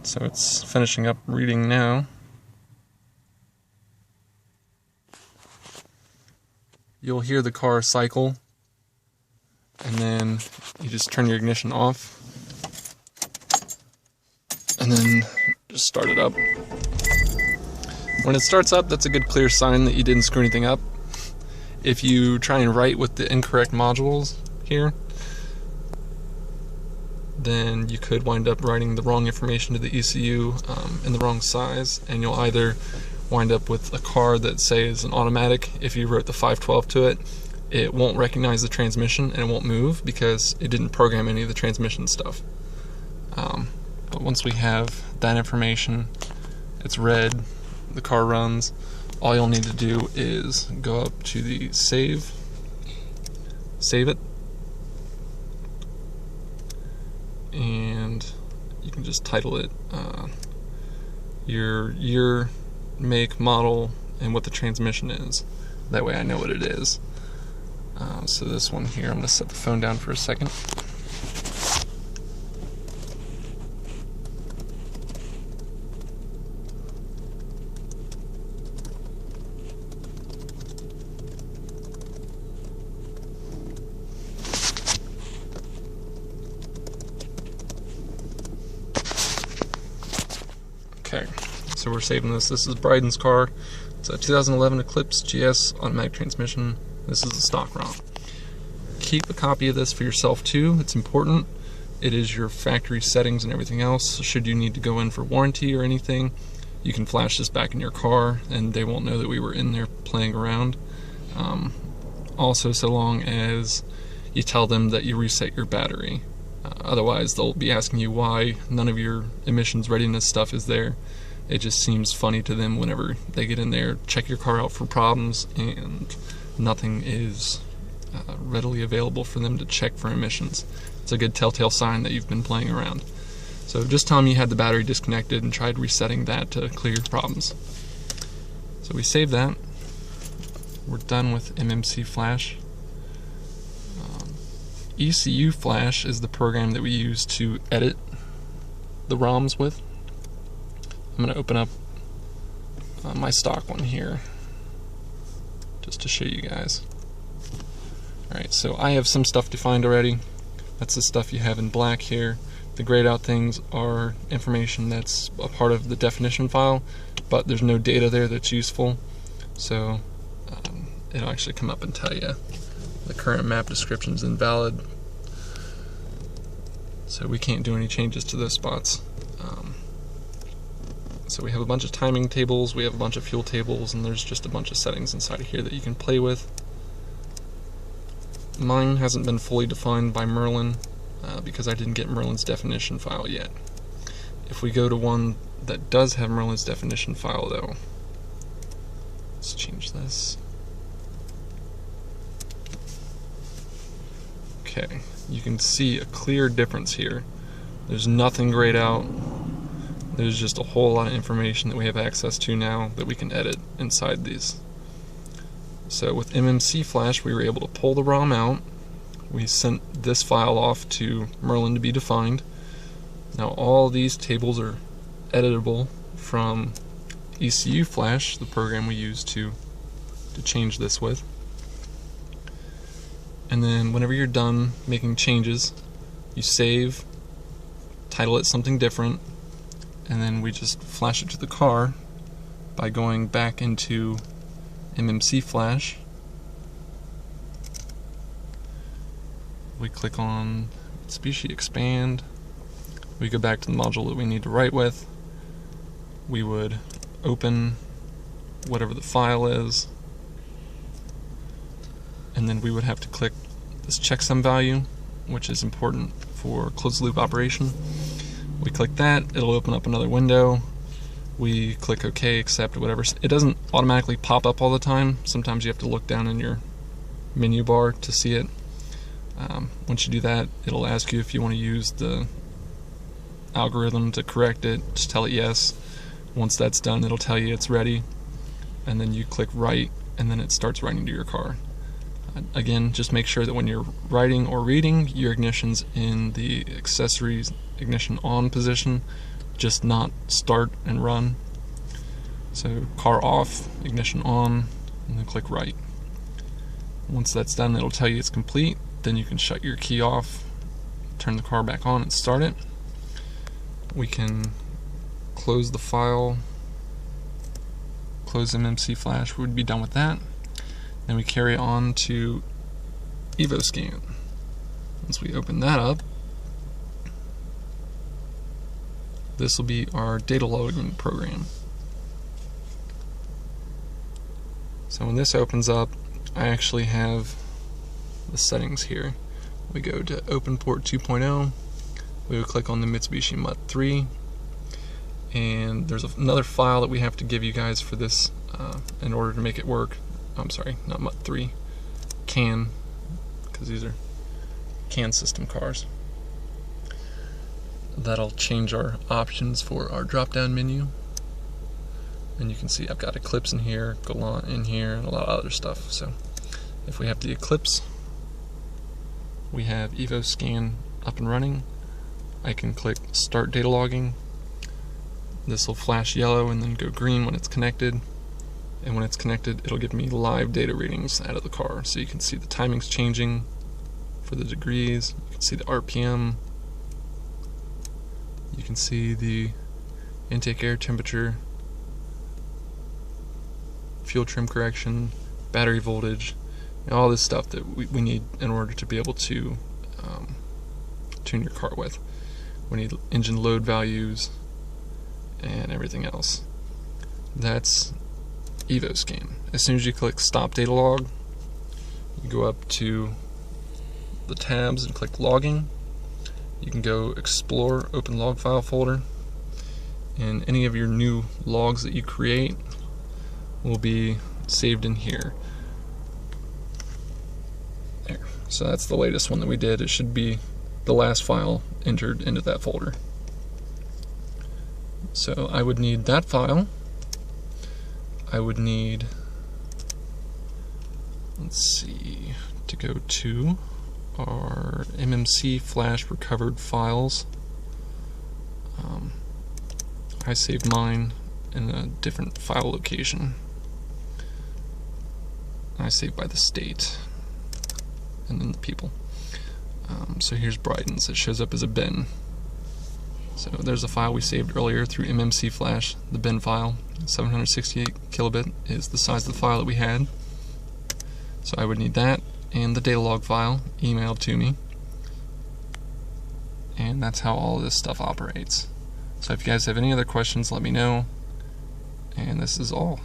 So it's finishing up reading now. You'll hear the car cycle, and then you just turn your ignition off, and then just start it up. When it starts up, that's a good clear sign that you didn't screw anything up. If you try and write with the incorrect modules here, then you could wind up writing the wrong information to the ECU in the wrong size, and you'll either wind up with a car that, say, is an automatic. If you wrote the 512 to it, it won't recognize the transmission and it won't move because it didn't program any of the transmission stuff. But once we have that information, it's read, the car runs, all you'll need to do is go up to the save it, and you can just title it your year, make, model, and what the transmission is. That way I know what it is. So this one here, I'm going to set the phone down for a second. Okay, so we're saving this. This is Bryden's car. It's a 2011 Eclipse GS automatic transmission. This is the stock ROM. Keep a copy of this for yourself too. It's important. It is your factory settings and everything else. So should you need to go in for warranty or anything, you can flash this back in your car and they won't know that we were in there playing around. Also, so long as you tell them that you reset your battery. Otherwise, they'll be asking you why none of your emissions readiness stuff is there. It just seems funny to them whenever they get in there, check your car out for problems, and nothing is readily available for them to check for emissions. It's a good telltale sign that you've been playing around. So just tell them you had the battery disconnected and tried resetting that to clear your problems. So we save that. We're done with MMCFlash. ECUFlash is the program that we use to edit the ROMs with. I'm going to open up my stock one here just to show you guys. Alright, so I have some stuff defined already. That's the stuff you have in black here. The grayed out things are information that's a part of the definition file, but there's no data there that's useful. So it'll actually come up and tell you the current map description is invalid. So we can't do any changes to those spots. So we have a bunch of timing tables, we have a bunch of fuel tables, and there's just a bunch of settings inside of here that you can play with. Mine hasn't been fully defined by Merlin because I didn't get Merlin's definition file yet. If we go to one that does have Merlin's definition file though, let's change this. Okay, you can see a clear difference here. There's nothing grayed out. There's just a whole lot of information that we have access to now that we can edit inside these. So with MMCFlash, we were able to pull the ROM out. We sent this file off to Merlin to be defined. Now all these tables are editable from ECUFlash, the program we use to change this with. And then whenever you're done making changes, you save, title it something different, and then we just flash it to the car by going back into MMCFlash. We click on species expand. We go back to the module that we need to write with. We would open whatever the file is, and then we would have to click this checksum value, which is important for closed loop operation. We click that, it'll open up another window. We click OK, accept, whatever. It doesn't automatically pop up all the time. Sometimes you have to look down in your menu bar to see it. Once you do that, it'll ask you if you want to use the algorithm to correct it. Just tell it yes. Once that's done, it'll tell you it's ready, and then you click write, and then it starts writing to your car. Again, just make sure that when you're writing or reading, your ignition's in the accessories ignition on position. just not start and run. So car off, ignition on, and then click right. Once that's done, it'll tell you it's complete. Then you can shut your key off, turn the car back on and start it. We can close the file, close MMCFlash, we would be done with that. Then we carry on to EvoScan. Once we open that up, this will be our data logging program. So when this opens up, I actually have the settings here. We go to Open Port 2.0, we would click on the Mitsubishi MUT3, and there's another file that we have to give you guys for this in order to make it work. I'm sorry, not MUT3, CAN, because these are CAN system cars. That'll change our options for our drop-down menu. And you can see I've got Eclipse in here, Galant in here, and a lot of other stuff. So if we have the Eclipse, we have EvoScan up and running. I can click Start Data Logging. This will flash yellow and then go green when it's connected. And when it's connected, it'll give me live data readings out of the car. So you can see the timings changing for the degrees. You can see the RPM. You can see the intake air temperature, fuel trim correction, battery voltage, and all this stuff that we need in order to be able to tune your car with. We need engine load values and everything else. That's EvoScan. As soon as you click Stop Data Log, you go up to the tabs and click Logging. You can go Explore Open Log File folder, and any of your new logs that you create will be saved in here. There. So that's the latest one that we did. It should be the last file entered into that folder. So I would need that file. I would need, let's see, to go to our MMCFlash recovered files. I saved mine in a different file location. I saved by the state and then the people. So here's Bryden's. It shows up as a bin. So there's a file we saved earlier through MMCFlash, the bin file. 768 kilobit is the size of the file that we had. So I would need that and the data log file emailed to me. And that's how all this stuff operates. So if you guys have any other questions, let me know. And this is all.